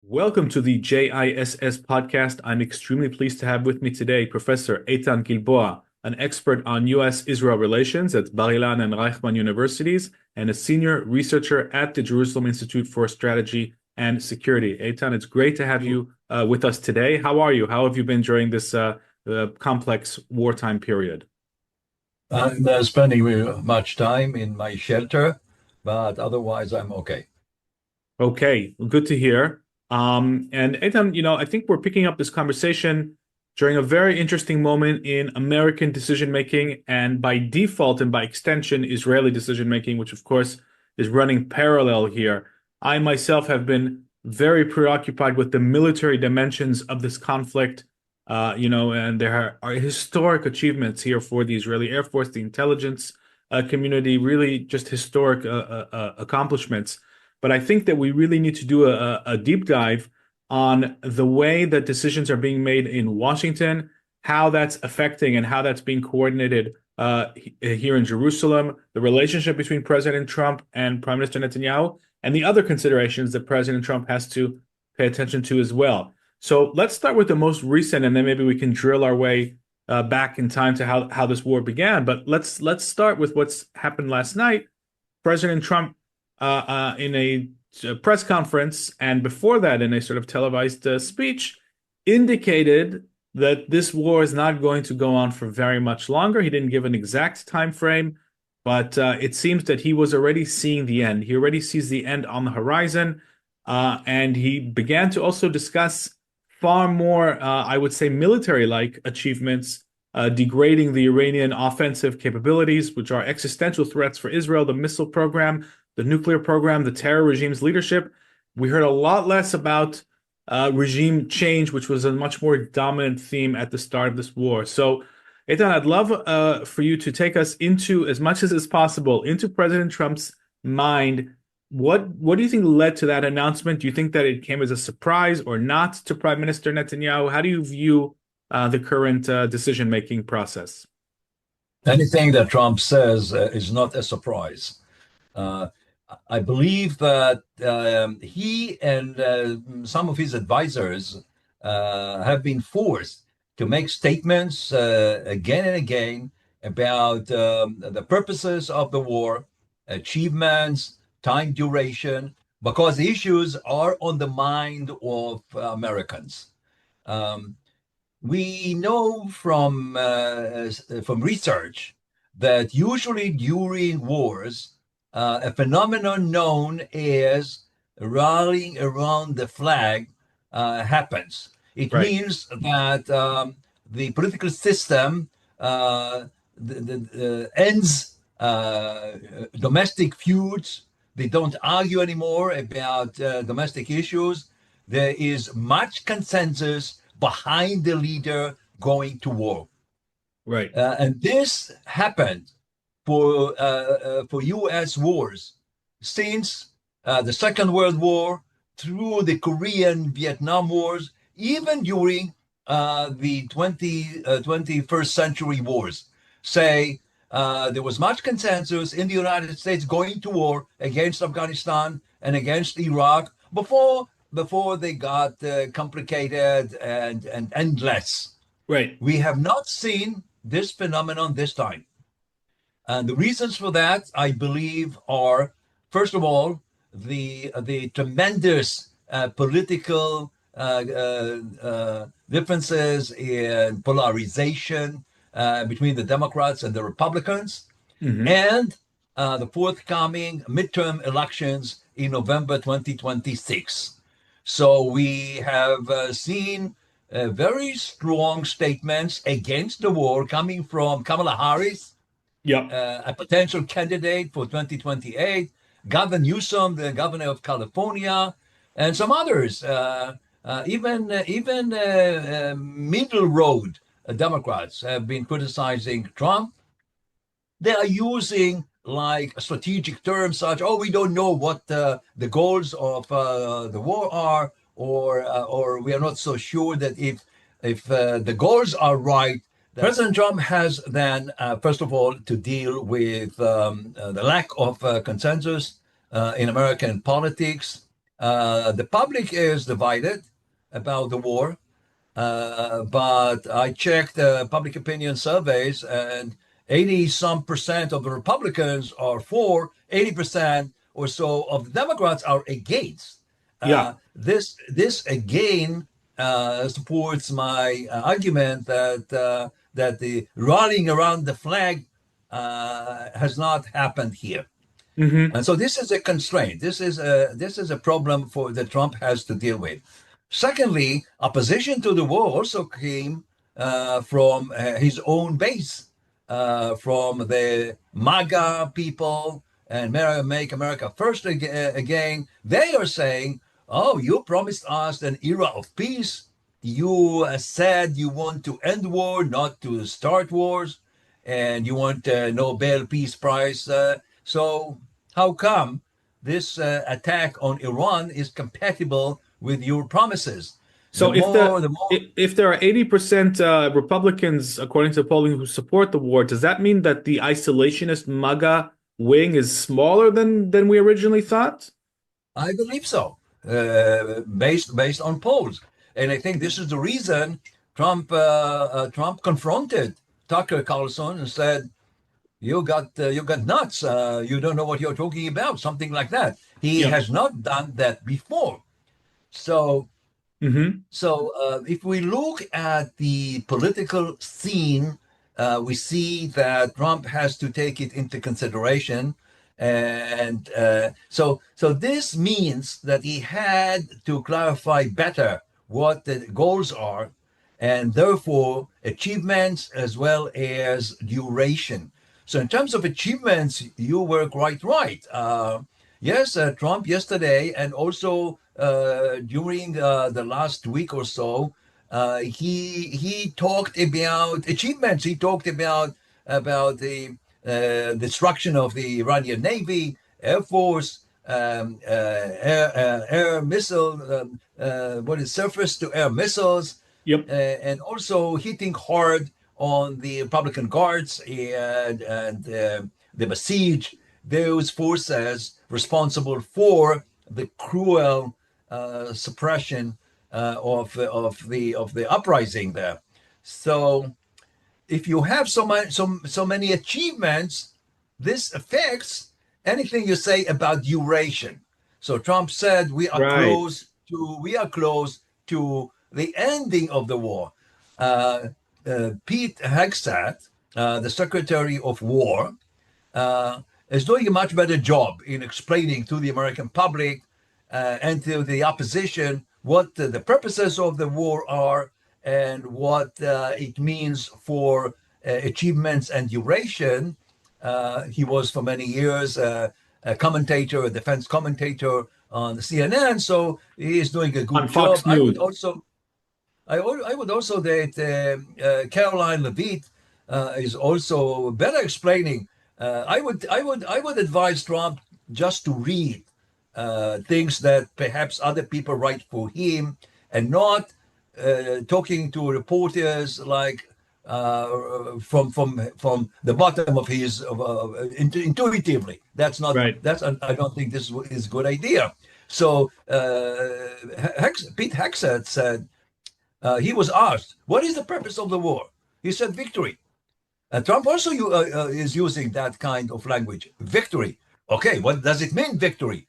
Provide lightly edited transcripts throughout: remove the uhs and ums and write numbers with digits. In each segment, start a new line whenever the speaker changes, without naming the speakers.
Welcome to the JISS podcast. I'm extremely pleased to have with me today Professor Eytan Gilboa, an expert on U.S. Israel relations at Bar-Ilan and Reichman universities, and a senior researcher at the Jerusalem Institute for Strategy and Security. Eytan, it's great to have you with us today. How are you? How have you been during this complex wartime period?
I'm spending much time in my shelter, but otherwise I'm okay.
Okay, well, good to hear. And Eytan, I think we're picking up this conversation during a very interesting moment in American decision making, and by default and by extension, Israeli decision making, which of course is running parallel here. I myself have been very preoccupied with the military dimensions of this conflict, and there are historic achievements here for the Israeli Air Force, the intelligence community, really just historic accomplishments. But I think that we really need to do a deep dive on the way that decisions are being made in Washington, how that's affecting and how that's being coordinated here in Jerusalem, the relationship between President Trump and Prime Minister Netanyahu, and the other considerations that President Trump has to pay attention to as well. So let's start with the most recent, and then maybe we can drill our way back in time to how this war began. But let's start with what's happened last night. President Trump in a press conference, and before that in a sort of televised speech, indicated that this war is not going to go on for very much longer. He didn't give an exact time frame, but it seems that he was already seeing the end. He already sees the end on the horizon, and he began to also discuss far more, I would say, military-like achievements, degrading the Iranian offensive capabilities, which are existential threats for Israel, the missile program, the nuclear program, the terror regime's leadership. We heard a lot less about regime change, which was a much more dominant theme at the start of this war. So, Eytan, I'd love for you to take us into, as much as is possible, into President Trump's mind. What do you think led to that announcement? Do you think that it came as a surprise or not to Prime Minister Netanyahu? How do you view the current decision-making process?
Anything that Trump says is not a surprise. Uh, I believe that he and some of his advisors have been forced to make statements again and again about the purposes of the war, achievements, time duration, because the issues are on the mind of Americans. Um, we know from research that usually during wars, a phenomenon known as rallying around the flag happens. It
Right.
means that the political system ends domestic feuds. They don't argue anymore about domestic issues. There is much consensus behind the leader going to war.
Right.
And this happened for U.S. wars since the Second World War, through the Korean Vietnam Wars, even during the 21st century wars. Say, there was much consensus in the United States going to war against Afghanistan and against Iraq before they got complicated and endless.
Right.
We have not seen this phenomenon this time. And the reasons for that, I believe, are, first of all, the tremendous political differences in polarization between the Democrats and the Republicans,
Hmm.
and the forthcoming midterm elections in November 2026. So we have seen very strong statements against the war coming from Kamala Harris,
Yep.
a potential candidate for 2028, Gavin Newsom, the governor of California, and some others, even middle road Democrats have been criticizing Trump. They are using like strategic terms such, oh, we don't know what the goals of the war are, or we are not so sure that if the goals are right. President Trump has then, first of all, to deal with the lack of consensus in American politics. The public is divided about the war, but I checked public opinion surveys, and 80 some percent of the Republicans are for, 80% or so of the Democrats are against.
Yeah.
This again supports my argument that the rallying around the flag has not happened here.
Hmm.
And so this is a constraint. This is a problem for that Trump has to deal with. Secondly, opposition to the war also came from his own base, from the MAGA people and Make America First again. They are saying, "Oh, you promised us an era of peace. You said you want to end war, not to start wars, and you want a Nobel Peace Prize. So how come this attack on Iran is compatible with your promises? The
So
more, the more.
if there are 80% Republicans, according to polling, who support the war, does that mean that the isolationist MAGA wing is smaller than we originally thought?
I believe so, based on polls, and I think this is the reason Trump confronted Tucker Carlson and said, "You got nuts. You don't know what you're talking about." Something like that. He
Yeah.
has not done that before. So
Hmm.
if we look at the political scene, we see that Trump has to take it into consideration. And so this means that he had to clarify better what the goals are, and therefore achievements as well as duration. So in terms of achievements, you were quite right. Yes, Trump yesterday and also during the last week or so, he talked about achievements. He talked about the destruction of the Iranian Navy, Air Force, air missile, what is surface to air missiles,
Yep.
and also hitting hard on the Republican Guards and the besiege, those forces responsible for the cruel suppression of the uprising there. So if you have so many achievements, this affects anything you say about duration. So Trump said
Right.
we are close to the ending of the war. Uh, Pete Hegseth, the Secretary of War, uh, is doing a much better job in explaining to the American public and to the opposition what the purposes of the war are and what it means for achievements and duration. He was for many years a commentator, a defense commentator on CNN, so he is doing a
On
good job.
Fox News.
I would also that Caroline Levitt is also better explaining. I would advise Trump just to read things that perhaps other people write for him, and not talking to reporters like from the bottom of his intuitively. That's not
Right.
that's I don't think this is a good idea. So Pete Hegseth said, he was asked, "What is the purpose of the war?" He said, "Victory." Trump also is using that kind of language, victory. Okay, what does it mean, victory?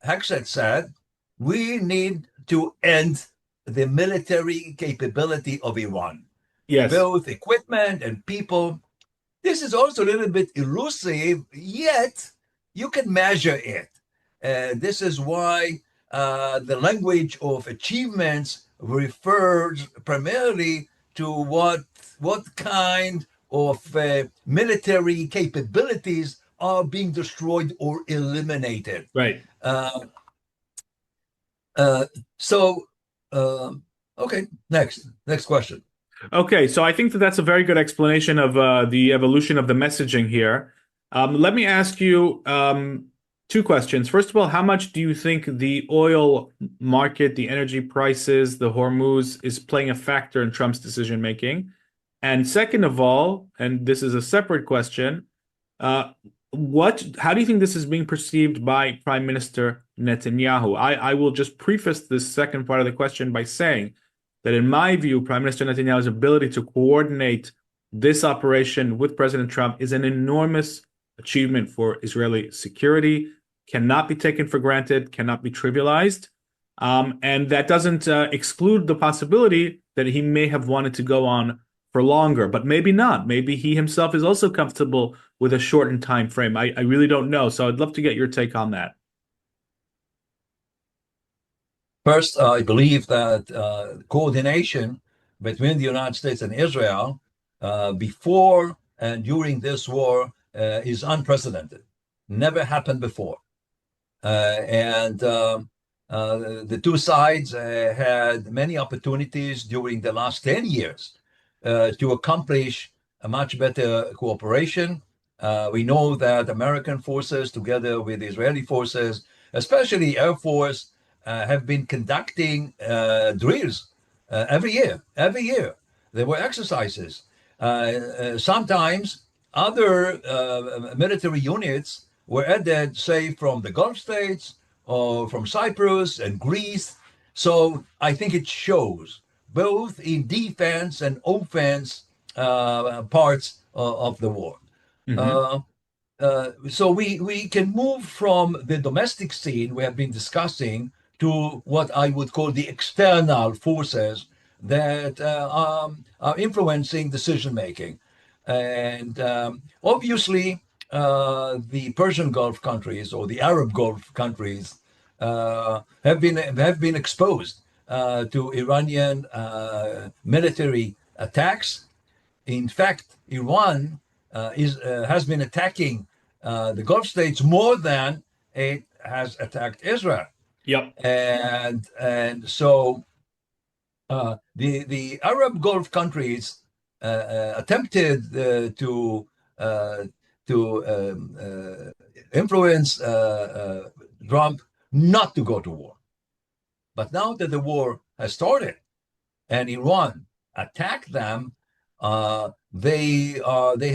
Hegseth said, "We need to end the military capability of Iran,
Yes.
both equipment and people." This is also a little bit elusive, yet you can measure it. This is why the language of achievements refers primarily to what kind of military capabilities are being destroyed or eliminated.
Right.
Uh, uh, so, okay, next question.
Okay, so I think that that's a very good explanation of the evolution of the messaging here. Let me ask you two questions. First of all, how much do you think the oil market, the energy prices, the Hormuz is playing a factor in Trump's decision making? And second of all, and this is a separate question, uh, How do you think this is being perceived by Prime Minister Netanyahu? I will just preface this second part of the question by saying that in my view, Prime Minister Netanyahu's ability to coordinate this operation with President Trump is an enormous achievement for Israeli security, cannot be taken for granted, cannot be trivialized. And that doesn't exclude the possibility that he may have wanted to go on for longer, but maybe not. Maybe he himself is also comfortable with a shortened time frame. I really don't know. So I'd love to get your take on that.
First, I believe that coordination between the United States and Israel before and during this war is unprecedented. Never happened before. And the two sides had many opportunities during the last 10 years to accomplish a much better cooperation. We know that American forces, together with Israeli forces, especially Air Force, have been conducting drills every year. Every year, there were exercises. Sometimes other military units were added, say, from the Gulf states or from Cyprus and Greece. So I think it shows both in defense and offense parts of the war.
Hmm.
Uh, so we can move from the domestic scene we have been discussing to what I would call the external forces that are influencing decision making. And obviously, the Persian Gulf countries or the Arab Gulf countries have been exposed to Iranian military attacks. In fact, Iran has been attacking the Gulf states more than it has attacked Israel,
Yep.
and so the Arab Gulf countries attempted uh, to influence Trump not to go to war. But now that the war has started and Iran attacked them, they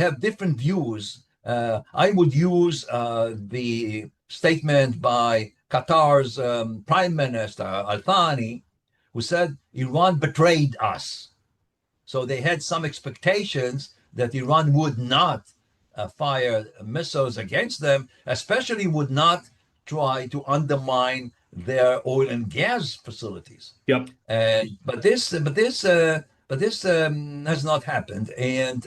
have different views. I would use the statement by Qatar's Prime Minister Al Thani, who said Iran betrayed us. So they had some expectations that Iran would not fire missiles against them, especially would not try to undermine their oil and gas facilities.
Yep.
But this has not happened, and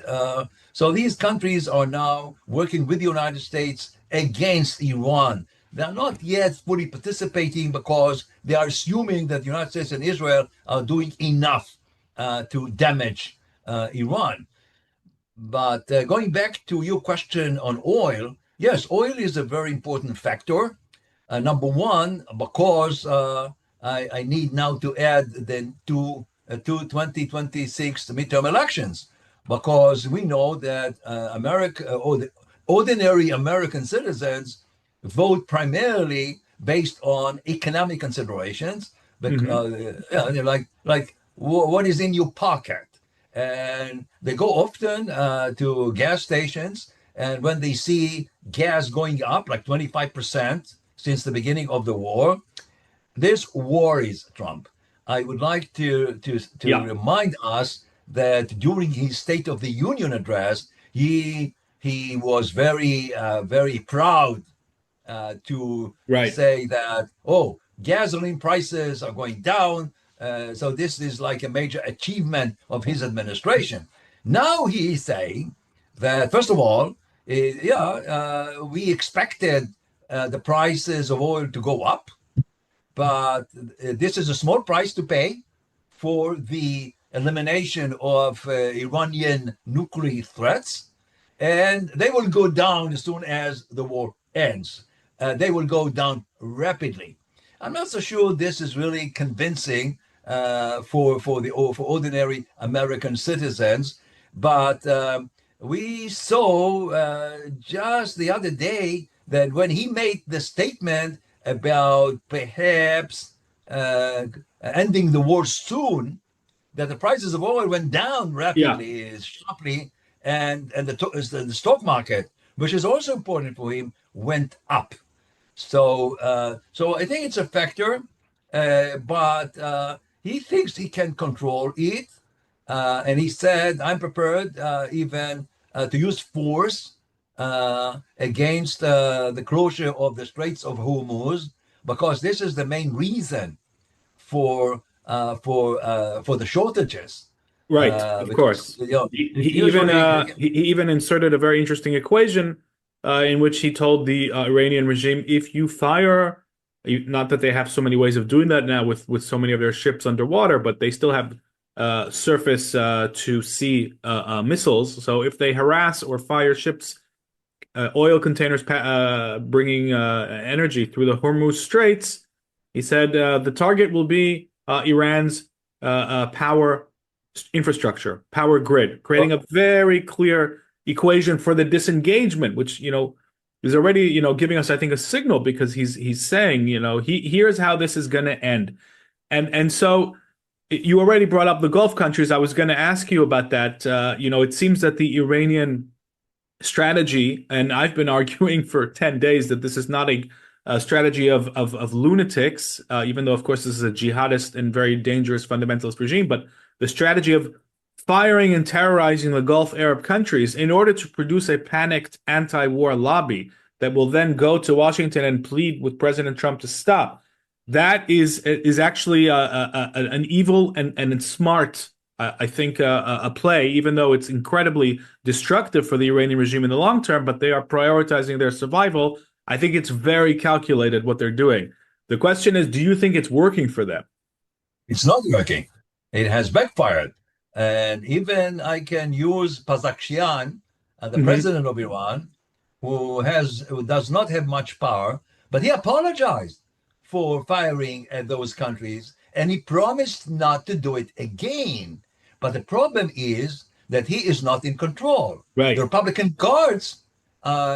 so these countries are now working with the United States against Iran. They're not yet fully participating because they are assuming that the United States and Israel are doing enough to damage Iran. But going back to your question on oil, yes, oil is a very important factor. Number one, because I need now to add then to 2026 midterm elections, because we know that America or the ordinary American citizens vote primarily based on economic considerations,
Hmm.
like what is in your pocket, and they go often to gas stations, and when they see gas going up like 25% since the beginning of the war, this worries Trump. I would like to
Yeah.
remind us that during his State of the Union address, he was very proud to
Right.
say that, oh, gasoline prices are going down. So this is like a major achievement of his administration. Now he is saying that, first of all, we expected the prices of oil to go up, but this is a small price to pay for the elimination of Iranian nuclear threats, and they will go down as soon as the war ends. They will go down rapidly. I'm not so sure this is really convincing for ordinary American citizens, but we saw just the other day that when he made the statement about perhaps ending the war soon, that the prices of oil went down
Yeah.
rapidly, sharply, and the stock market which is also important for him, went up. So I think it's a factor, but he thinks he can control it, and he said, "I'm prepared even to use force against the closure of the Straits of Hormuz, because this is the main reason for the shortages."
Right, of
Because
course.
you know,
He even
usually,
he even inserted a very interesting equation in which he told the Iranian regime, if you fire, not that they have so many ways of doing that now with so many of their ships underwater, but they still have surface to sea missiles. So if they harass or fire ships, oil containers bringing energy through the Hormuz Straits, he said the target will be Iran's power infrastructure, power grid, creating a very clear equation for the disengagement, which, is already, giving us, I think, a signal because he's saying, here's how this is going to end. And so you already brought up the Gulf countries. I was going to ask you about that. It seems that the Iranian strategy, and I've been arguing for 10 days that this is not a strategy of lunatics, even though, of course, this is a jihadist and very dangerous fundamentalist regime, but the strategy of firing and terrorizing the Gulf Arab countries in order to produce a panicked anti-war lobby that will then go to Washington and plead with President Trump to stop. That is actually an evil and smart, I think, a play, even though it's incredibly destructive for the Iranian regime in the long term, but they are prioritizing their survival. I think it's very calculated what they're doing. The question is, do you think it's working for them?
it's not working. It has backfired. And even I can use Pazakhian, the
Hmm.
president of Iran, who does not have much power, but he apologized for firing at those countries, and he promised not to do it again. But the problem is that he is not in control. The
Right.
Republican guards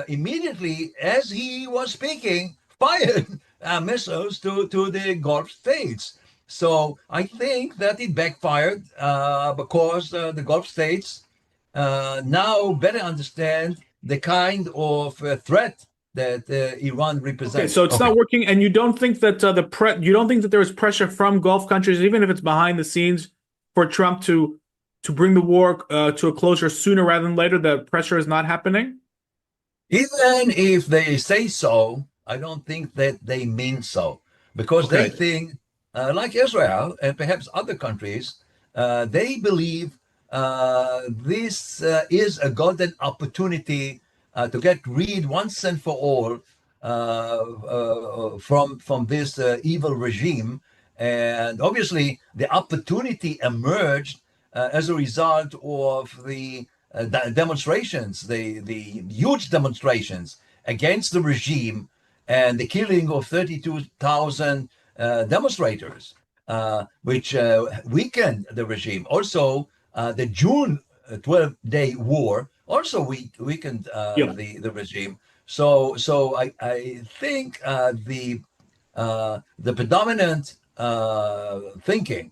immediately, as he was speaking, fired missiles to the Gulf states. So I think that it backfired because the Gulf states now better understand the kind of threat that Iran
Okay,
represents.
so it's
Okay.
not working, and you don't think that you don't think that there is pressure from Gulf countries, even if it's behind the scenes, for Trump to bring the war to a closure sooner rather than later. The pressure is not happening.
Even if they say so, I don't think that they mean so, because they
Okay.
think, like Israel and perhaps other countries, they believe this is a golden opportunity to get rid once and for all from this evil regime. And obviously, the opportunity emerged as a result of the demonstrations, the huge demonstrations against the regime and the killing of 32,000 demonstrators, which weakened the regime. Also, the June 12-day war also weakened
Yeah.
the regime. So I think the predominant thinking,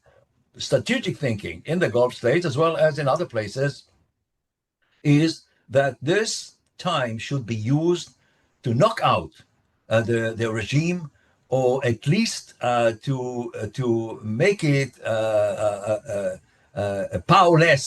strategic thinking in the Gulf states as well as in other places is that this time should be used to knock out the regime, or at least to make it a powerless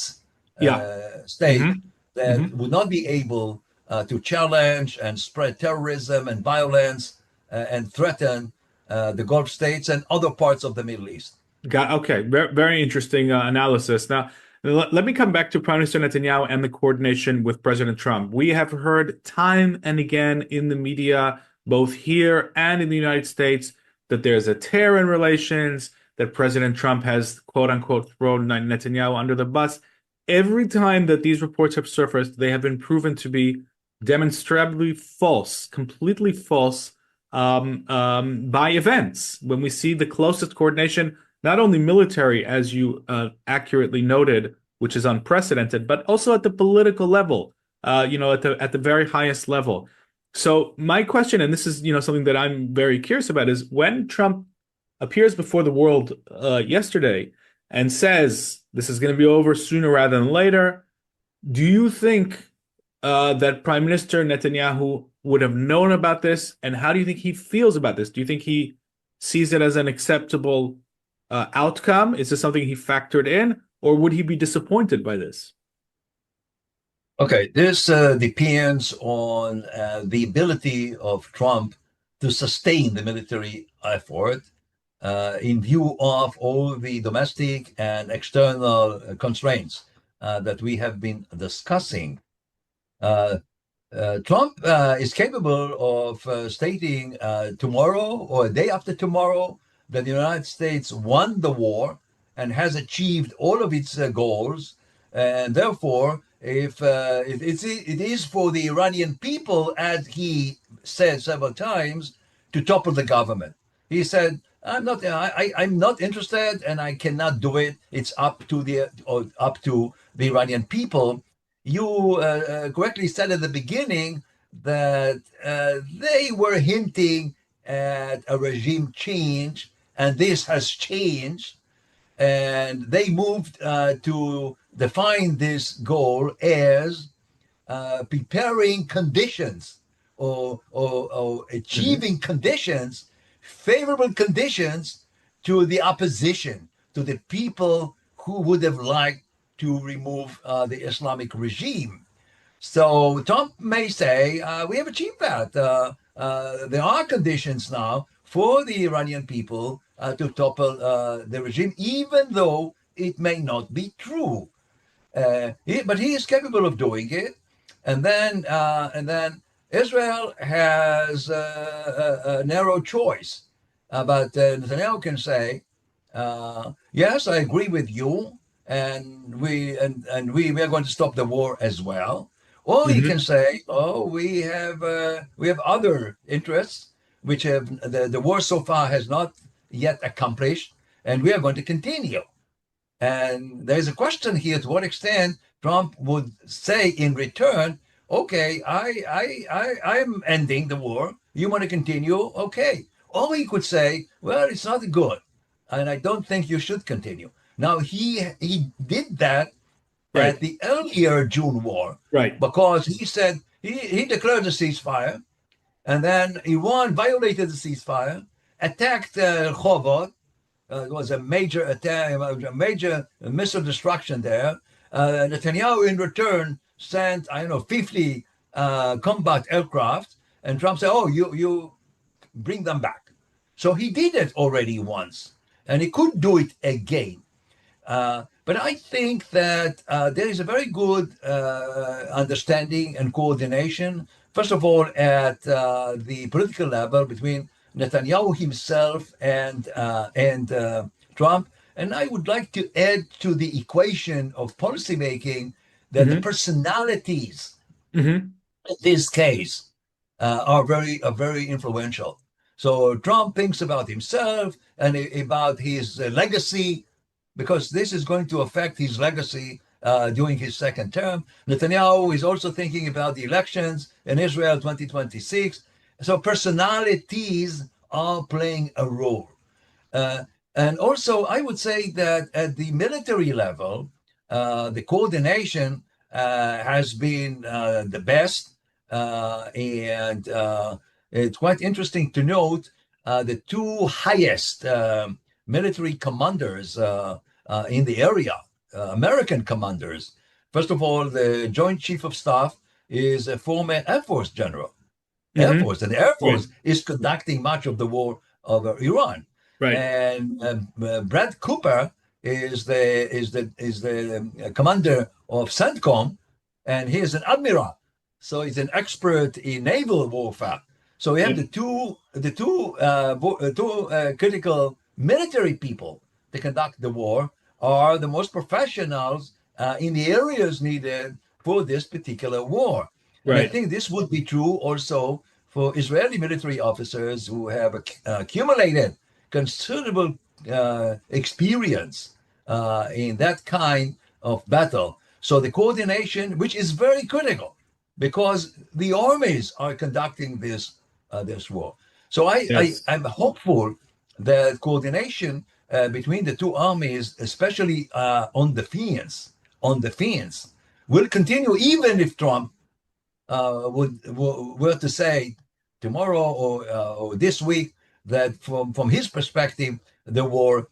Yeah.
state
Hmm.
that
Hmm.
would not be able to challenge and spread terrorism and violence and threaten the Gulf states and other parts of the Middle East.
Okay. Very, very interesting analysis. Now, let me come back to Prime Minister Netanyahu and the coordination with President Trump. We have heard time and again in the media, both here and in the United States, that there's a tear in relations, that President Trump has, quote unquote, thrown Netanyahu under the bus. Every time that these reports have surfaced, they have been proven to be demonstrably false, completely false by events. When we see the closest coordination, not only military, as you accurately noted, which is unprecedented, but also at the political level, at the very highest level. So my question, and this is something that I'm very curious about, is when Trump appears before the world yesterday and says this is going to be over sooner rather than later, do you think that Prime Minister Netanyahu would have known about this? And how do you think he feels about this? Do you think he sees it as an acceptable outcome? Is this something he factored in, or would he be disappointed by this?
Okay, this depends on the ability of Trump to sustain the military effort in view of all the domestic and external constraints that we have been discussing. Uh, Trump is capable of stating tomorrow or a day after tomorrow that the United States won the war and has achieved all of its goals, and therefore, if it is for the Iranian people, as he said several times, to topple the government. He said, I'm not interested, and I cannot do it. It's up to the Iranian people. You correctly said at the beginning that they were hinting at a regime change, and this has changed. And they moved to define this goal as preparing conditions or
Hmm.
achieving conditions, favorable conditions to the opposition, to the people who would have liked to remove the Islamic regime. So Trump may say, we have achieved that. There are conditions now for the Iranian people to topple the regime, even though it may not be true. But he is capable of doing it. And then Israel has a narrow choice. But Netanyahu can say, yes, I agree with you, and we are going to stop the war as well. Or he can
Hmm.
say, oh, we have other interests which have the war so far has not yet accomplished, and we are going to continue. And there's a question here to what extent Trump would say in return, okay, I'm ending the war. You want to continue? Okay. Or he could say, well, it's not good. And I don't think you should continue. Now, he did that
Right.
at the earlier June war
Right.
because he said he declared a ceasefire, and then Iran violated the ceasefire, attacked Rehovot. It was a major attack, a major missile destruction there. Netanyahu, in return, sent, I don't know, 50 combat aircraft, and Trump said, "Oh, you bring them back." So he did it already once, and he could do it again. But I think that there is a very good understanding and coordination, first of all, at the political level between Netanyahu himself and Trump. And I would like to add to the equation of policymaking that the
Hmm.
personalities
Hmm.
in this case are very influential. So Trump thinks about himself and about his legacy, because this is going to affect his legacy during his second term. Netanyahu is also thinking about the elections in Israel 2026. So personalities are playing a role. Uh, and also, I would say that at the military level, the coordination has been the best. And it's quite interesting to note the two highest military commanders in the area, American commanders. First of all, the Joint Chief of Staff is a former Air Force general. Air
Hmm.
Force, and the Air
Right.
Force is conducting much of the war over Iran.
Right.
And Brad Cooper is the commander of CENTCOM, and he is an admiral, so he's an expert in naval warfare. So we have
Right.
the two critical military people to conduct the war are the most professionals in the areas needed for this particular war. And I
Right.
think this would be true also for Israeli military officers who have accumulated considerable experience in that kind of battle. So the coordination, which is very critical, because the armies are conducting this war. So
Yes.
I'm hopeful that coordination between the two armies, especially on defense, will continue even if Trump were to say tomorrow or this week that from his perspective the war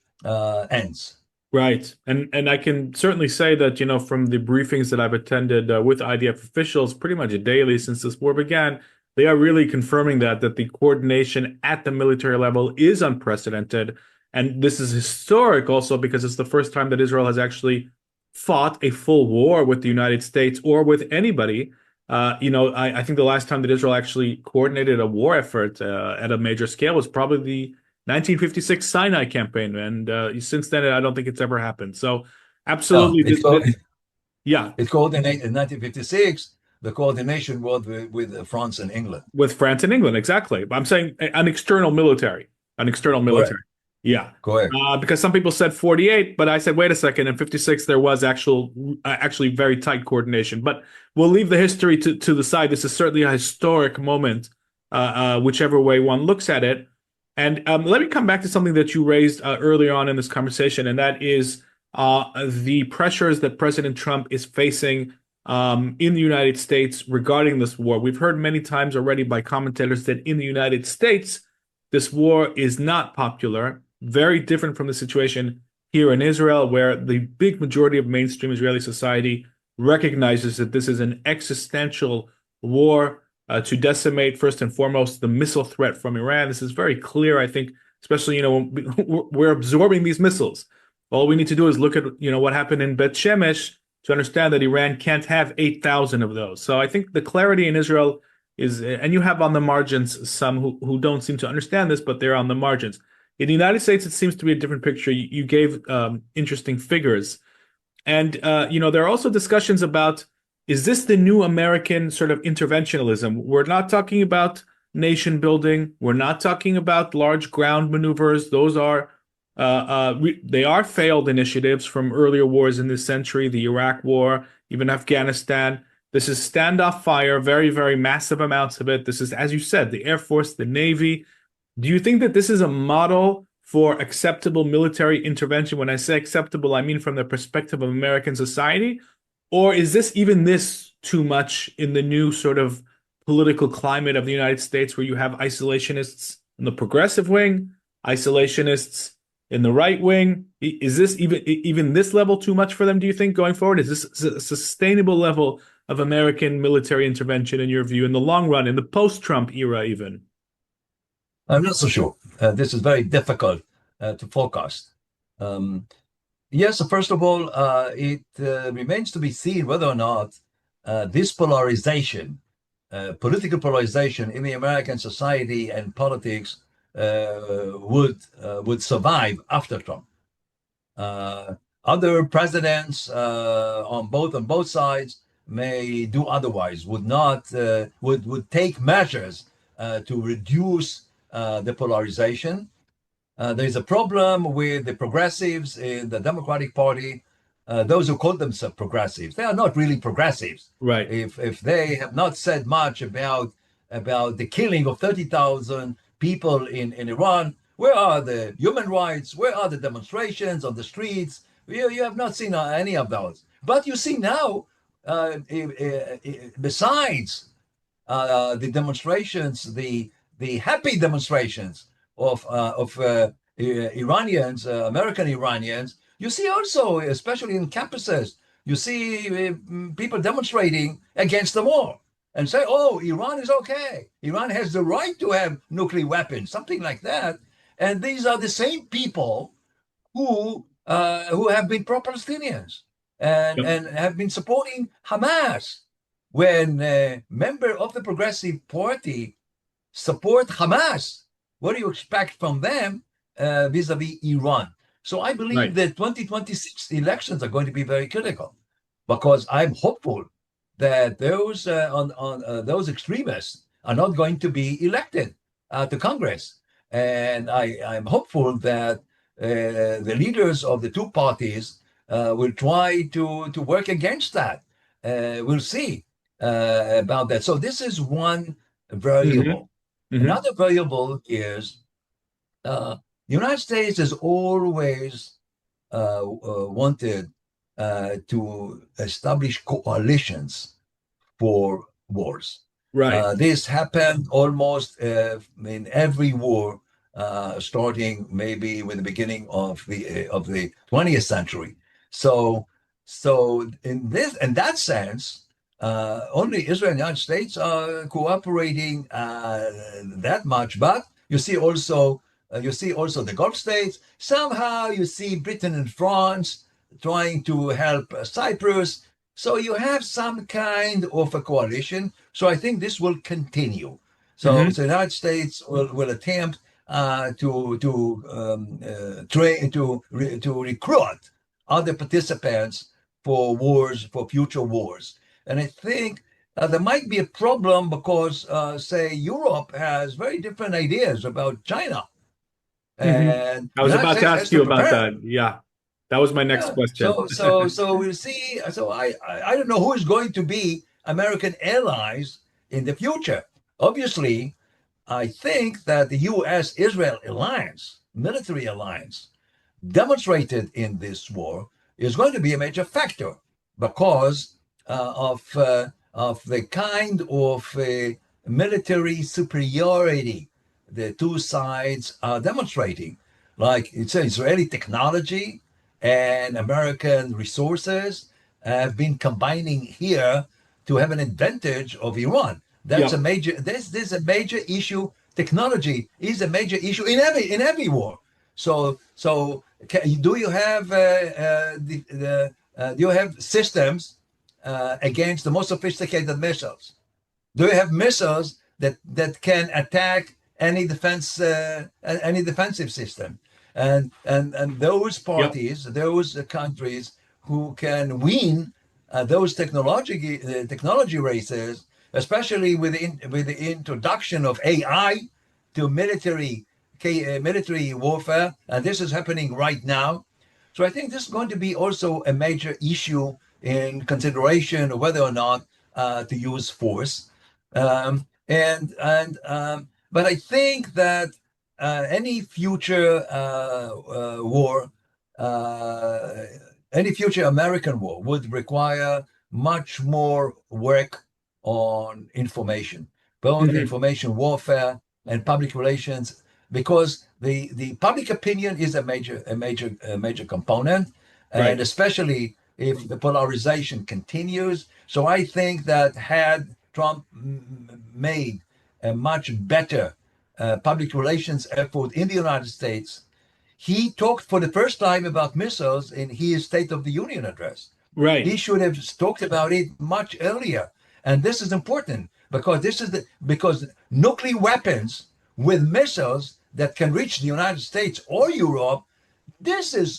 ends.
Right. And I can certainly say that, from the briefings that I've attended with IDF officials pretty much daily since this war began, they are really confirming that the coordination at the military level is unprecedented. And this is historic also because it's the first time that Israel has actually fought a full war with the United States or with anybody. I think the last time that Israel actually coordinated a war effort at a major scale was probably the 1956 Sinai campaign, and since then, I don't think it's ever happened. So,
Yeah,
absolutely, yeah,
it coordinated in 1956. The coordination was with France and England.
with France and England, exactly. I'm saying an external
Correct.
military. Yeah,
Correct.
because some people said 48, but I said, wait a second, in 56 there was actually very tight coordination. But we'll leave the history to the side. This is certainly a historic moment, whichever way one looks at it. And let me come back to something that you raised earlier on in this conversation, and that is the pressures that President Trump is facing in the United States regarding this war. We've heard many times already by commentators that in the United States, this war is not popular, very different from the situation here in Israel, where the big majority of mainstream Israeli society recognizes that this is an existential war to decimate, first and foremost, the missile threat from Iran. This is very clear, I think, especially, when we're absorbing these missiles. All we need to do is look at, what happened in Bet Shemesh to understand that Iran can't have 8,000 of those. So I think the clarity in Israel is, and you have on the margins some who don't seem to understand this, but they're on the margins. In the United States, it seems to be a different picture. You gave interesting figures. And, there are also discussions about, is this the new American sort of interventionism? We're not talking about nation building. We're not talking about large ground maneuvers. Those are they are failed initiatives from earlier wars in this century, the Iraq War, even Afghanistan. This is standoff fire, very, very massive amounts of it. This is, as you said, the Air Force, the Navy. Do you think that this is a model for acceptable military intervention? When I say acceptable, I mean from the perspective of American society? Or is this too much in the new sort of political climate of the United States where you have isolationists in the progressive wing, isolationists in the right wing? Is this even this level too much for them, do you think, going forward? Is this a sustainable level of American military intervention in your view in the long run, in the post-Trump era even?
I'm not so sure. This is very difficult to forecast. Um, yes, first of all, it remains to be seen whether or not this polarization, political polarization in the American society and politics would survive after Trump. Other presidents on both sides may do otherwise. Would not would take measures to reduce the polarization. There is a problem with the progressives in the Democratic Party. Those who call themselves progressives, they are not really progressives.
Right.
If they have not said much about the killing of 30,000 people in Iran, where are the human rights? Where are the demonstrations on the streets? You have not seen any of those. But you see now, besides the demonstrations, the happy demonstrations of Iranians, American Iranians, you see also, especially in campuses, you see people demonstrating against the war and say, "Oh, Iran is okay. Iran has the right to have nuclear weapons," something like that. And these are the same people who have been pro-Palestinians
Yep.
and have been supporting Hamas. When a member of the Progressive Party support Hamas, what do you expect from them vis-a-vis Iran? So I believe
Right.
that 2026 elections are going to be very critical because I'm hopeful that those extremists are not going to be elected to Congress, and I'm hopeful that the leaders of the two parties will try to work against that. We'll see about that. So this is one
Hmm.
variable.
Hmm.
Another variable is the United States has always wanted to establish coalitions for wars.
Right.
This happened almost in every war, starting maybe with the beginning of the 20th century. So, so in that sense, only Israel and the United States are cooperating that much. But you see also the Gulf states. Somehow you see Britain and France trying to help Cyprus. So you have some kind of a coalition. So I think this will continue. So
Hmm.
the United States will attempt train to recruit other participants for wars, for future wars. And I think there might be a problem because, say, Europe has very different ideas about China,
Hmm.
and
I
the
was
United
about to
States
ask
has to
you about
prepare.
that. Yeah, that was my next
Yeah.
question.
So we'll see. So I don't know who is going to be American allies in the future. Obviously, I think that the U.S. Israel alliance, military alliance, demonstrated in this war is going to be a major factor because of the kind of military superiority the two sides are demonstrating. Like it's Israeli technology and American resources have been combining here to have an advantage of Iran. That's a
Yep.
major. This is a major issue. Technology is a major issue in every war. So do you have do you have systems against the most sophisticated missiles? Do you have missiles that can attack any defensive system? And those
Yep.
parties, those countries who can win those technology races, especially with the introduction of AI to military warfare, and this is happening right now. So I think this is going to be also a major issue in consideration of whether or not to use force. But I think that any future war, uh, any future American war would require much more work on information, both
Hmm.
information warfare and public relations, because the public opinion is a major component, and
Right.
especially if the polarization continues. So I think that had Trump made a much better public relations effort in the United States, he talked for the first time about missiles in his State of the Union address. He
Right.
should have talked about it much earlier. And this is important because because nuclear weapons with missiles that can reach the United States or Europe, this is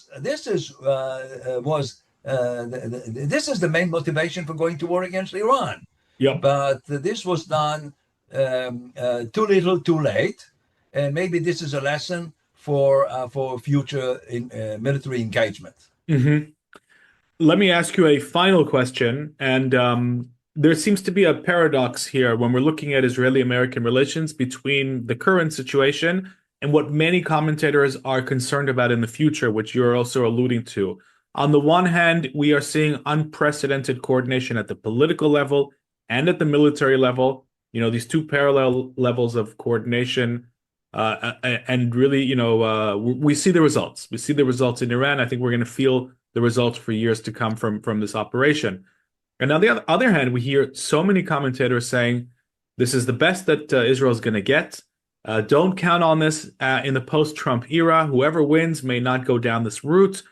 was this is the main motivation for going to war against Iran.
Yep.
But this was done too little, too late, and maybe this is a lesson for future military engagement.
Hmm. Let me ask you a final question. And there seems to be a paradox here when we're looking at Israeli-American relations between the current situation and what many commentators are concerned about in the future, which you're also alluding to. On the one hand, we are seeing unprecedented coordination at the political level and at the military level. You know, these two parallel levels of coordination. And really, we see the results. We see the results in Iran. I think we're going to feel the results for years to come from this operation. And on the other hand, we hear so many commentators saying this is the best that Israel is going to get. Don't count on this in the post-Trump era. Whoever wins may not go down this route.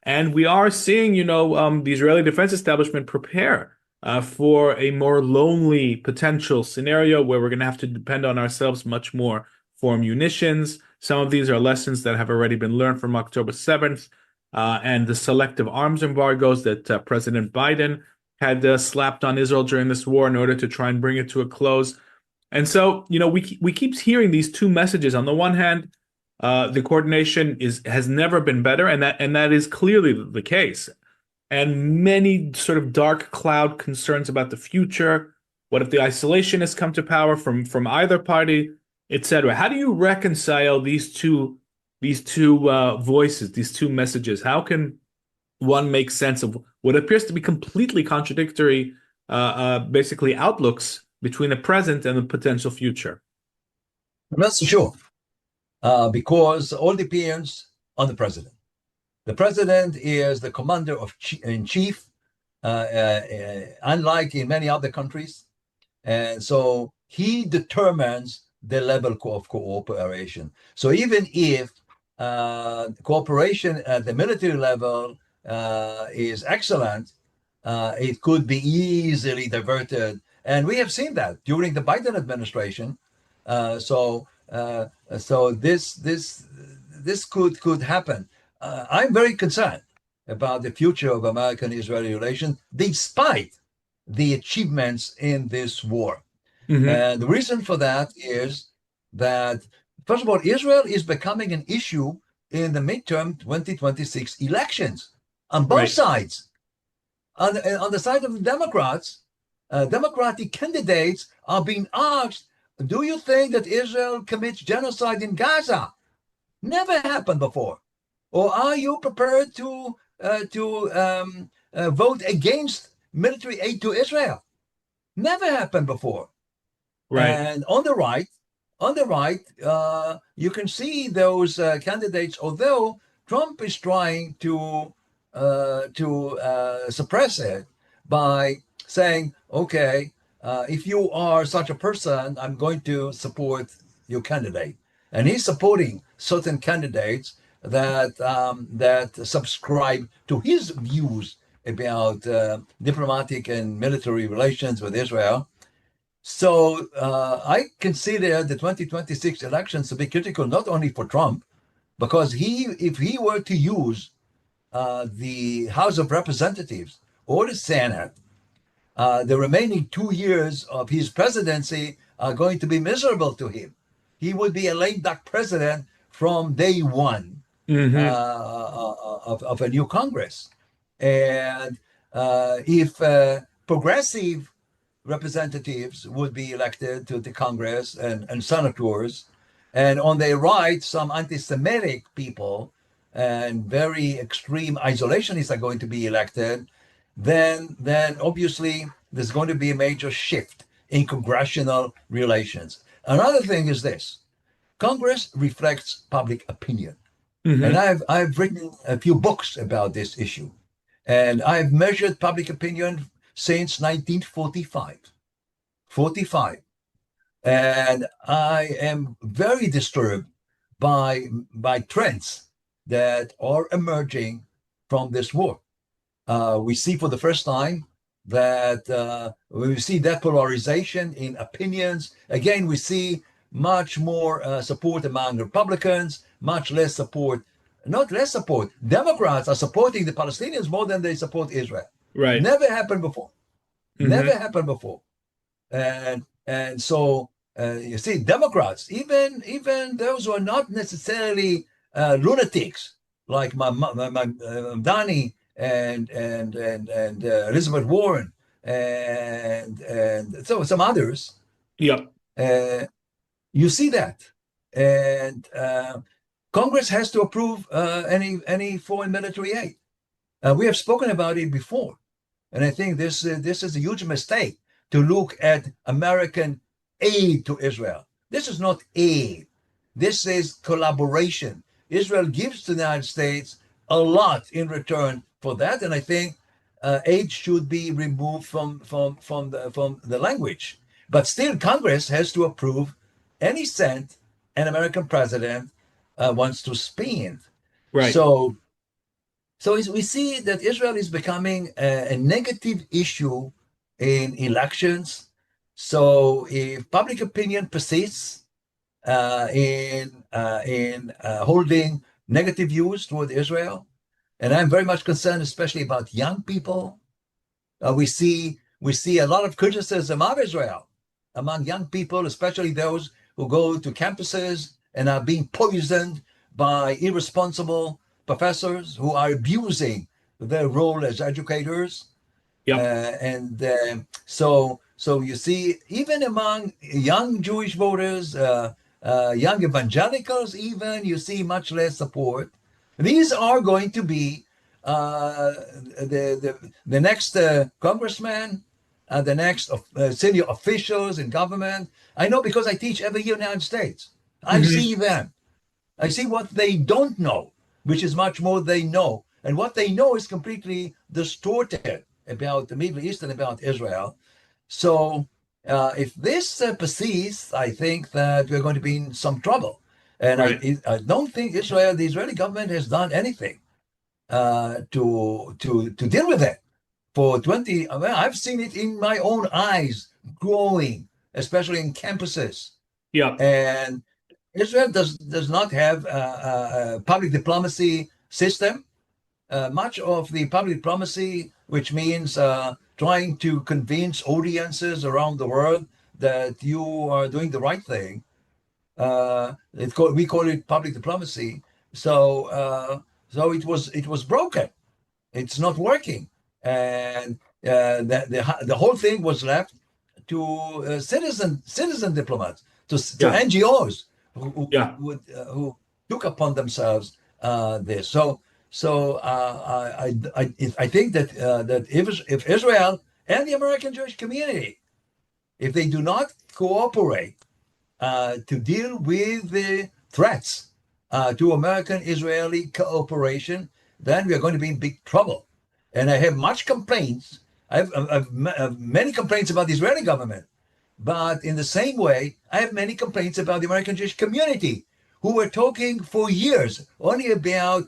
And we are seeing, the Israeli defense establishment prepare for a more lonely potential scenario where we're going to have to depend on ourselves much more for munitions. Some of these are lessons that have already been learned from October 7th and the selective arms embargoes that President Biden had slapped on Israel during this war in order to try and bring it to a close. And so, we keep hearing these two messages. On the one hand, the coordination has never been better, and that is clearly the case. And many sort of dark cloud concerns about the future. What if the isolationists come to power from either party, etc.? How do you reconcile these two voices, these two messages? How can one make sense of what appears to be completely contradictory, basically outlooks between the present and the potential future?
I'm not so sure, because all depends on the president. The president is the commander in chief, unlike in many other countries. And so he determines the level of cooperation. So even if cooperation at the military level is excellent, it could be easily diverted. And we have seen that during the Biden administration. Uh, so uh, so this could happen. I'm very concerned about the future of American-Israeli relations, despite the achievements in this war.
Mm-hmm.
And the reason for that is that, first of all, Israel is becoming an issue in the midterm 2026 elections on both
Right.
sides. On the side of the Democrats, Democratic candidates are being asked, do you think that Israel commits genocide in Gaza? Never happened before. Or are you prepared to vote against military aid to Israel? Never happened before.
Right.
And on the right, you can see those candidates. Although Trump is trying to suppress it by saying, "Okay, if you are such a person, I'm going to support your candidate," and he's supporting certain candidates that subscribe to his views about diplomatic and military relations with Israel. So I consider the 2026 elections to be critical not only for Trump, because if he were to use the House of Representatives or the Senate, the remaining 2 years of his presidency are going to be miserable to him. He would be a lame duck president from day one
Mm-hmm.
of a new Congress. And if progressive representatives would be elected to the Congress and senators, and on their right, some anti-Semitic people and very extreme isolationists are going to be elected, then obviously there's going to be a major shift in congressional relations. Another thing is this: Congress reflects public opinion. And
Mm-hmm.
I've written a few books about this issue. And I've measured public opinion since 1945. 45. And I am very disturbed by trends that are emerging from this war. We see for the first time that we see that polarization in opinions. Again, we see much more support among Republicans, much less support, not less support. Democrats are supporting the Palestinians more than they support Israel.
Right.
Never happened before. Never
Mm-hmm.
happened before. And so you see, Democrats, even those who are not necessarily lunatics, like Mamdani and Elizabeth Warren and so some others,
Yep.
uh, you see that, and Congress has to approve any foreign military aid. We have spoken about it before, and I think this is a huge mistake to look at American aid to Israel. This is not aid. This is collaboration. Israel gives to the United States a lot in return for that, and I think aid should be removed from the language. But still, Congress has to approve any cent an American president wants to spend.
Right.
So we see that Israel is becoming a negative issue in elections. So if public opinion persists in holding negative views toward Israel, and I'm very much concerned, especially about young people. We see a lot of criticism of Israel among young people, especially those who go to campuses and are being poisoned by irresponsible professors who are abusing their role as educators.
Yep.
So you see, even among young Jewish voters, young evangelicals, even you see much less support. These are going to be the next congressman the next senior officials in government. I know because I teach every year in the United States. I see them. I see what they don't know, which is much more they know. And what they know is completely distorted about the Middle East and about Israel. So if this persists, I think that we're going to be in some trouble. And
Right.
I don't think Israel, the Israeli government, has done anything to deal with it. For 20, well, I've seen it in my own eyes growing, especially in campuses.
Yeah.
And Israel does not have a public diplomacy system. Much of the public diplomacy, which means trying to convince audiences around the world that you are doing the right thing, we call it public diplomacy. So it was broken. It's not working, and the whole thing was left to citizen diplomats, to
Yeah.
NGOs
Yeah.
who took upon themselves this. I think that if Israel and the American Jewish community, if they do not cooperate to deal with the threats to American-Israeli cooperation, then we are going to be in big trouble. And I have much complaints. I've many complaints about the Israeli government, but in the same way, I have many complaints about the American Jewish community, who were talking for years only about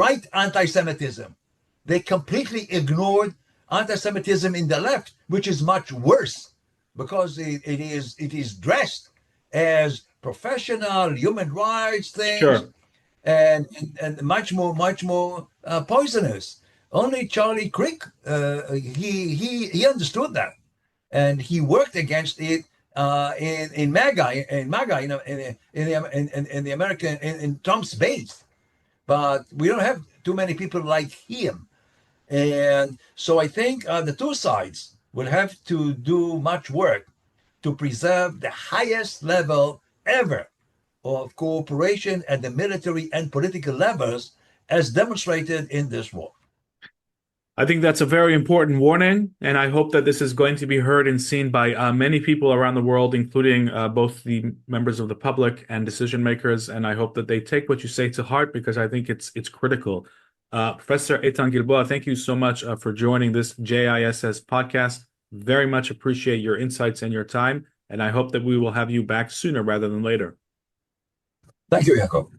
right anti-Semitism. They completely ignored anti-Semitism in the left, which is much worse because it is dressed as professional human rights things
Sure.
and much more poisonous. Only Charlie Crick he understood that, and he worked against it in MAGA, you know, in the American in Trump's base. But we don't have too many people like him, and so I think the two sides will have to do much work to preserve the highest level ever of cooperation at the military and political levels as demonstrated in this war.
I think that's a very important warning, and I hope that this is going to be heard and seen by many people around the world, including both the members of the public and decision makers. And I hope that they take what you say to heart because I think it's critical. Professor Eytan Gilboa, thank you so much for joining this JISS podcast. Very much appreciate your insights and your time, and I hope that we will have you back sooner rather than later.
Thank you, Yaakov.